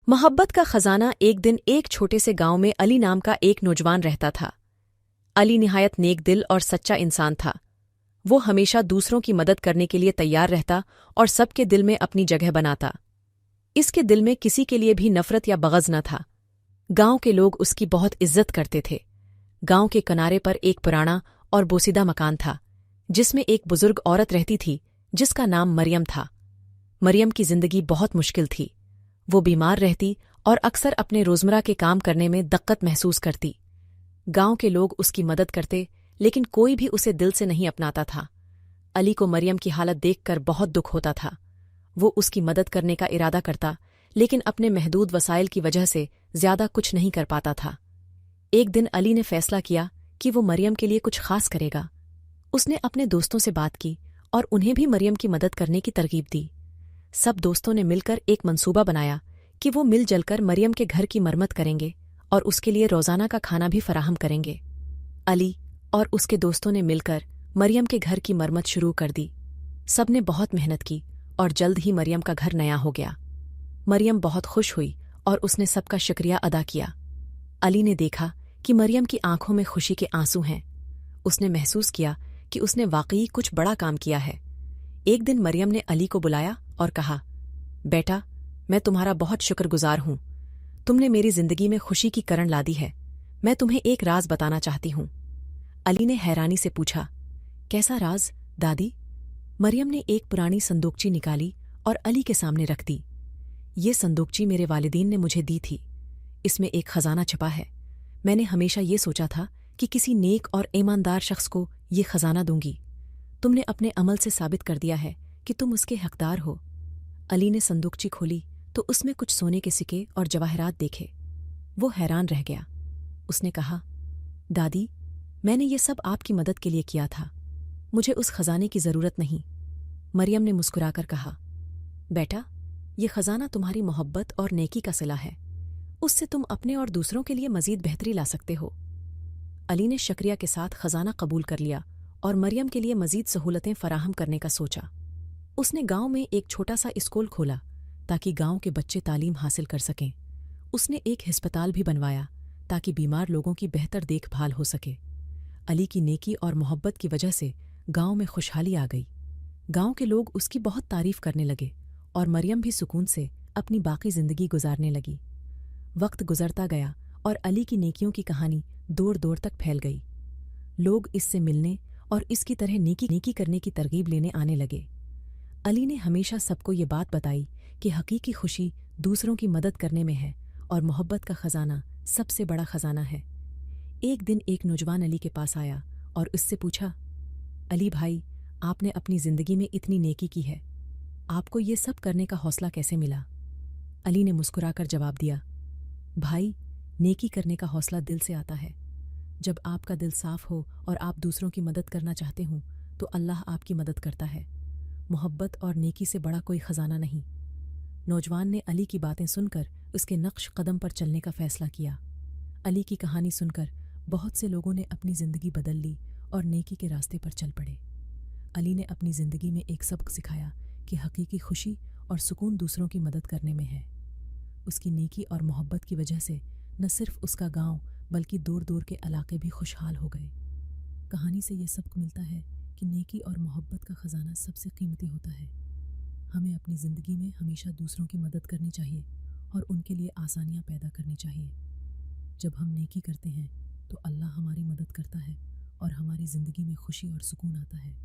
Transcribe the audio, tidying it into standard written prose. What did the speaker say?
मोहब्बत का खजाना। एक दिन एक छोटे से गांव में अली नाम का एक नौजवान रहता था। अली निहायत नेक दिल और सच्चा इंसान था। वो हमेशा दूसरों की मदद करने के लिए तैयार रहता और सबके दिल में अपनी जगह बनाता। इसके दिल में किसी के लिए भी नफरत या बग़ज़ न था। गांव के लोग उसकी बहुत इज्जत करते थे। गांव के किनारे पर एक पुराना और बोसीदा मकान था, जिसमें एक बुजुर्ग औरत रहती थी जिसका नाम मरियम था। मरियम की जिंदगी बहुत मुश्किल थी। वो बीमार रहती और अक्सर अपने रोजमर्रा के काम करने में दिक्कत महसूस करती। गांव के लोग उसकी मदद करते, लेकिन कोई भी उसे दिल से नहीं अपनाता था। अली को मरियम की हालत देखकर बहुत दुख होता था। वो उसकी मदद करने का इरादा करता, लेकिन अपने महदूद वसाइल की वजह से ज्यादा कुछ नहीं कर पाता था। एक दिन अली ने फैसला किया कि वो मरियम के लिए कुछ खास करेगा। उसने अपने दोस्तों से बात की और उन्हें भी मरियम की मदद करने की तरगीब दी। सब दोस्तों ने मिलकर एक मंसूबा बनाया कि वो मिल जलकर मरियम के घर की मरम्मत करेंगे और उसके लिए रोजाना का खाना भी फराहम करेंगे। अली और उसके दोस्तों ने मिलकर मरियम के घर की मरम्मत शुरू कर दी। सबने बहुत मेहनत की और जल्द ही मरियम का घर नया हो गया। मरियम बहुत खुश हुई और उसने सबका शुक्रिया अदा किया। अली ने देखा कि मरियम की आंखों में खुशी के आंसू हैं। उसने महसूस किया कि उसने वाकई कुछ बड़ा काम किया है। एक दिन मरियम ने अली को बुलाया और कहा, बेटा, मैं तुम्हारा बहुत शुक्रगुजार हूं। तुमने मेरी जिंदगी में खुशी की किरण ला दी है। मैं तुम्हें एक राज बताना चाहती हूं। अली ने हैरानी से पूछा, कैसा राज दादी? मरियम ने एक पुरानी संदूकची निकाली और अली के सामने रख दी। ये संदूकची मेरे वालिदीन ने मुझे दी थी। इसमें एक खजाना छिपा है। मैंने हमेशा ये सोचा था कि किसी नेक और ईमानदार शख्स को ये खजाना दूंगी। तुमने अपने अमल से साबित कर दिया है कि तुम उसके हकदार हो। अली ने संदूकची खोली तो उसमें कुछ सोने के सिक्के और जवाहरात देखे। वो हैरान रह गया। उसने कहा, दादी, मैंने ये सब आपकी मदद के लिए किया था। मुझे उस खजाने की जरूरत नहीं। मरियम ने मुस्कुराकर कहा, बेटा, ये खजाना तुम्हारी मोहब्बत और नेकी का सिला है। उससे तुम अपने और दूसरों के लिए मजीद बेहतरी ला सकते हो। अली ने शुक्रिया के साथ खजाना कबूल कर लिया और मरियम के लिए मजीद सहूलतें फराहम करने का सोचा। उसने गांव में एक छोटा सा स्कूल खोला ताकि गांव के बच्चे तालीम हासिल कर सकें। उसने एक अस्पताल भी बनवाया ताकि बीमार लोगों की बेहतर देखभाल हो सके। अली की नेकी और मोहब्बत की वजह से गांव में खुशहाली आ गई। गांव के लोग उसकी बहुत तारीफ करने लगे और मरियम भी सुकून से अपनी बाकी जिंदगी गुजारने लगी। वक्त गुजरता गया और अली की नेकियों की कहानी दूर दूर तक फैल गई। लोग इससे मिलने और इसकी तरह नेकी करने की तरगीब लेने आने लगे। अली ने हमेशा सबको ये बात बताई कि हकीकी खुशी दूसरों की मदद करने में है और मोहब्बत का खजाना सबसे बड़ा खजाना है। एक दिन एक नौजवान अली के पास आया और उससे पूछा, अली भाई, आपने अपनी जिंदगी में इतनी नेकी की है, आपको ये सब करने का हौसला कैसे मिला? अली ने मुस्कुराकर जवाब दिया, भाई, नेकी करने का हौसला दिल से आता है। जब आपका दिल साफ हो और आप दूसरों की मदद करना चाहते हो तो अल्लाह आपकी मदद करता है। मोहब्बत और नेकी से बड़ा कोई खजाना नहीं। नौजवान ने अली की बातें सुनकर उसके नक्श कदम पर चलने का फैसला किया। अली की कहानी सुनकर बहुत से लोगों ने अपनी ज़िंदगी बदल ली और नेकी के रास्ते पर चल पड़े। अली ने अपनी ज़िंदगी में एक सबक सिखाया कि हकीकी खुशी और सुकून दूसरों की मदद करने में है। उसकी नेकी और मोहब्बत की वजह से न सिर्फ उसका गांव बल्कि दूर दूर के इलाके भी खुशहाल हो गए। कहानी से ये सबक मिलता है कि नेकी और मोहब्बत का ख़जाना सबसे कीमती होता है। हमें अपनी ज़िंदगी में हमेशा दूसरों की मदद करनी चाहिए और उनके लिए आसानियाँ पैदा करनी चाहिए। जब हम नेकी करते हैं तो अल्लाह हमारी मदद करता है और हमारी ज़िंदगी में खुशी और सुकून आता है।